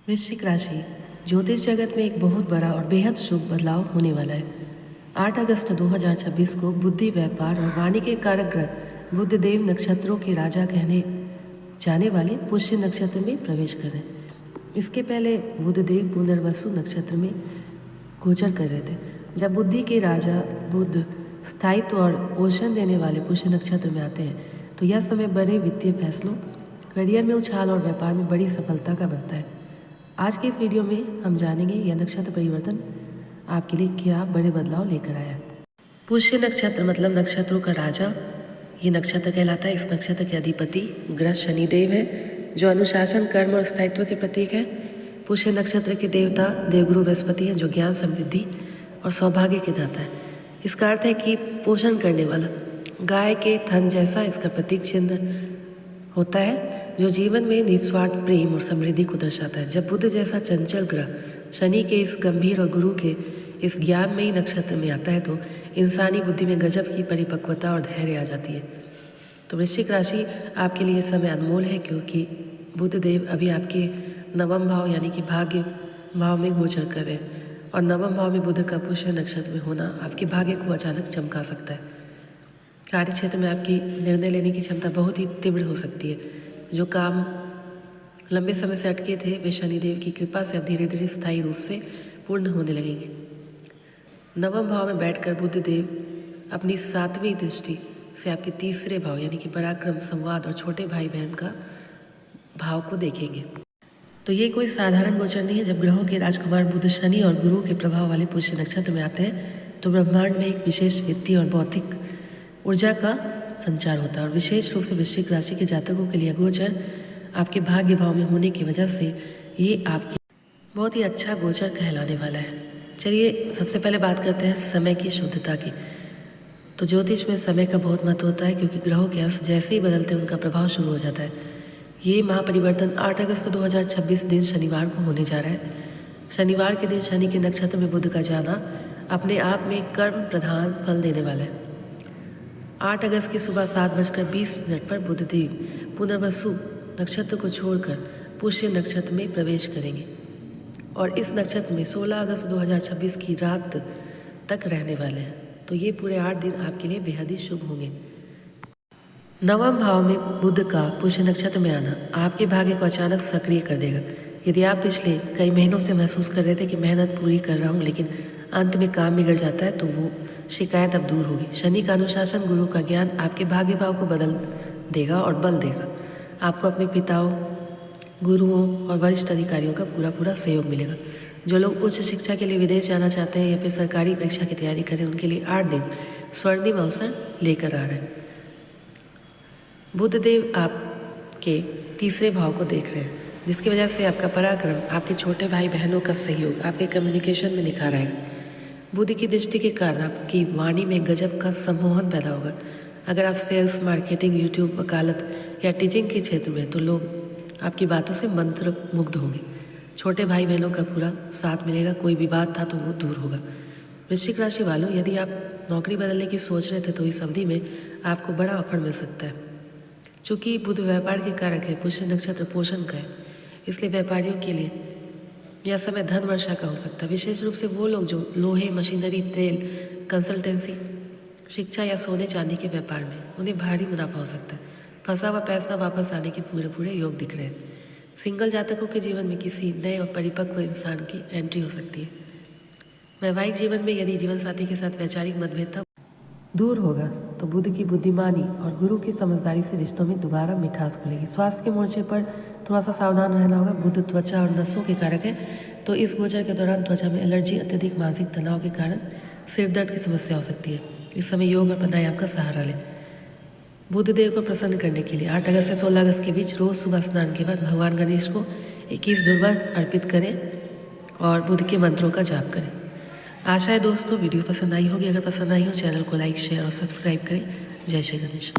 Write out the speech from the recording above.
वृश्चिक राशि ज्योतिष जगत में एक बहुत बड़ा और बेहद शुभ बदलाव होने वाला है। 8 अगस्त 2026 को बुद्धि, व्यापार और वाणी के कारक ग्रह बुधदेव नक्षत्रों के राजा कहने जाने वाले पुष्य नक्षत्र में प्रवेश कर रहे हैं। इसके पहले बुधदेव पुनर्वसु नक्षत्र में गोचर कर रहे थे। जब बुद्धि के राजा बुध स्थायित्व और पोषण देने वाले पुष्य नक्षत्र में आते हैं तो यह समय बड़े वित्तीय फैसलों, करियर में उछाल और व्यापार में बड़ी सफलता का बनता है। आज के इस वीडियो में हम जानेंगे यह नक्षत्र परिवर्तन आपके लिए क्या बड़े बदलाव लेकर आया। पुष्य नक्षत्र मतलब नक्षत्रों का राजा ये नक्षत्र कहलाता है। इस नक्षत्र के अधिपति ग्रह शनिदेव है जो अनुशासन, कर्म और स्थायित्व के प्रतीक है। पुष्य नक्षत्र के देवता देवगुरु बृहस्पति हैं जो ज्ञान, समृद्धि और सौभाग्य के दाता है। इसका अर्थ है कि पोषण करने वाला, गाय के थन जैसा इसका प्रतीक चिन्ह होता है जो जीवन में निस्वार्थ प्रेम और समृद्धि को दर्शाता है। जब बुध जैसा चंचल ग्रह शनि के इस गंभीर और गुरु के इस ज्ञानमयी नक्षत्र में आता है तो इंसानी बुद्धि में गजब की परिपक्वता और धैर्य आ जाती है। तो वृश्चिक राशि आपके लिए समय अनमोल है क्योंकि बुधदेव अभी आपके नवम भाव यानी कि भाग्य भाव में गोचर कर रहे हैं और नवम भाव में बुध का पुष्य नक्षत्र में होना आपके भाग्य को अचानक चमका सकता है। कार्य क्षेत्र में आपकी निर्णय लेने की क्षमता बहुत ही तीव्र हो सकती है। जो काम लंबे समय से अटके थे वे शनिदेव की कृपा से अब धीरे धीरे स्थायी रूप से पूर्ण होने लगेंगे। नवम भाव में बैठकर बुधदेव अपनी 7वीं दृष्टि से आपके तीसरे भाव यानी कि पराक्रम, संवाद और छोटे भाई बहन का भाव को देखेंगे। तो ये कोई साधारण गोचर नहीं है। जब ग्रहों के राजकुमार बुध, शनि और गुरु के प्रभाव वाले पुष्य नक्षत्र में आते हैं तो ब्रह्मांड में एक विशेष वित्तीय और बौद्धिक ऊर्जा का संचार होता है और विशेष रूप से वृश्चिक राशि के जातकों के लिए गोचर आपके भाग्य भाव में होने की वजह से ये आपके बहुत ही अच्छा गोचर कहलाने वाला है। चलिए सबसे पहले बात करते हैं समय की शुद्धता की। तो ज्योतिष में समय का बहुत महत्व होता है क्योंकि ग्रहों के अंश जैसे ही बदलते हैं उनका प्रभाव शुरू हो जाता है। ये महापरिवर्तन 8 अगस्त 2026 दिन शनिवार को होने जा रहा है। शनिवार के दिन शनि के नक्षत्र में बुध का जाना अपने आप में कर्म प्रधान फल देने वाला है। 8 अगस्त की सुबह 7:20 पर बुधदेव पुनर्वसु नक्षत्र को छोड़कर पुष्य नक्षत्र में प्रवेश करेंगे और इस नक्षत्र में 16 अगस्त 2026 की रात तक रहने वाले हैं। तो ये पूरे 8 दिन आपके लिए बेहद ही शुभ होंगे। नवम भाव में बुध का पुष्य नक्षत्र में आना आपके भाग्य को अचानक सक्रिय कर देगा। यदि आप पिछले कई महीनों से महसूस कर रहे थे कि मेहनत पूरी कर रहा हूँ लेकिन अंत में काम बिगड़ जाता है तो वो शिकायत अब दूर होगी। शनि का अनुशासन, गुरु का ज्ञान आपके भाग्य भाव को बदल देगा और बल देगा। आपको अपने पिताओं, गुरुओं और वरिष्ठ अधिकारियों का पूरा सहयोग मिलेगा। जो लोग उच्च शिक्षा के लिए विदेश जाना चाहते हैं या फिर सरकारी परीक्षा की तैयारी करें उनके लिए 8 दिन स्वर्णिम अवसर लेकर आ रहे हैं। बुधदेव आपके तीसरे भाव को देख रहे हैं जिसकी वजह से आपका पराक्रम, आपके छोटे भाई बहनों का सहयोग, आपके कम्युनिकेशन में निखार आएगा। बुध की दृष्टि के कारण आपकी वाणी में गजब का सम्मोहन पैदा होगा। अगर आप सेल्स, मार्केटिंग, यूट्यूब, वकालत या टीचिंग के क्षेत्र में तो लोग आपकी बातों से मंत्र मुग्ध होंगे। छोटे भाई बहनों का पूरा साथ मिलेगा। कोई विवाद था तो वो दूर होगा। वृश्चिक राशि वालों, यदि आप नौकरी बदलने की सोच रहे थे तो इस अवधि में आपको बड़ा ऑफर मिल सकता है। चूँकि बुध व्यापार के कारक है, पुष्य नक्षत्र पोषण का है, इसलिए व्यापारियों के लिए यह समय धन वर्षा का हो सकता है। विशेष रूप से वो लोग जो लोहे, मशीनरी, तेल, कंसल्टेंसी, शिक्षा या सोने चांदी के व्यापार में, उन्हें भारी मुनाफा हो सकता है। फंसा हुआ पैसा वापस आने के पूरे योग दिख रहे हैं। सिंगल जातकों के जीवन में किसी नए और परिपक्व इंसान की एंट्री हो सकती है। वैवाहिक जीवन में यदि जीवन साथी के साथ वैचारिक मतभेद दूर होगा तो बुध की बुद्धिमानी और गुरु की समझदारी से रिश्तों में दोबारा मिठास खुलेगी। स्वास्थ्य के मोर्चे पर थोड़ा सा सावधान रहना होगा। बुध त्वचा और नसों के कारक है तो इस गोचर के दौरान त्वचा में एलर्जी, अत्यधिक मानसिक तनाव के कारण सिर दर्द की समस्या हो सकती है। इस समय योग और प्राणायाम का सहारा लें। बुधदेव को प्रसन्न करने के लिए 8 अगस्त से 16 अगस्त के बीच रोज सुबह स्नान के बाद भगवान गणेश को 21 दुर्वा अर्पित करें और बुध के मंत्रों का जाप करें। आशा है दोस्तों वीडियो पसंद आई होगी। अगर पसंद आई हो चैनल को लाइक, शेयर और सब्सक्राइब करें। जय श्री गणेश।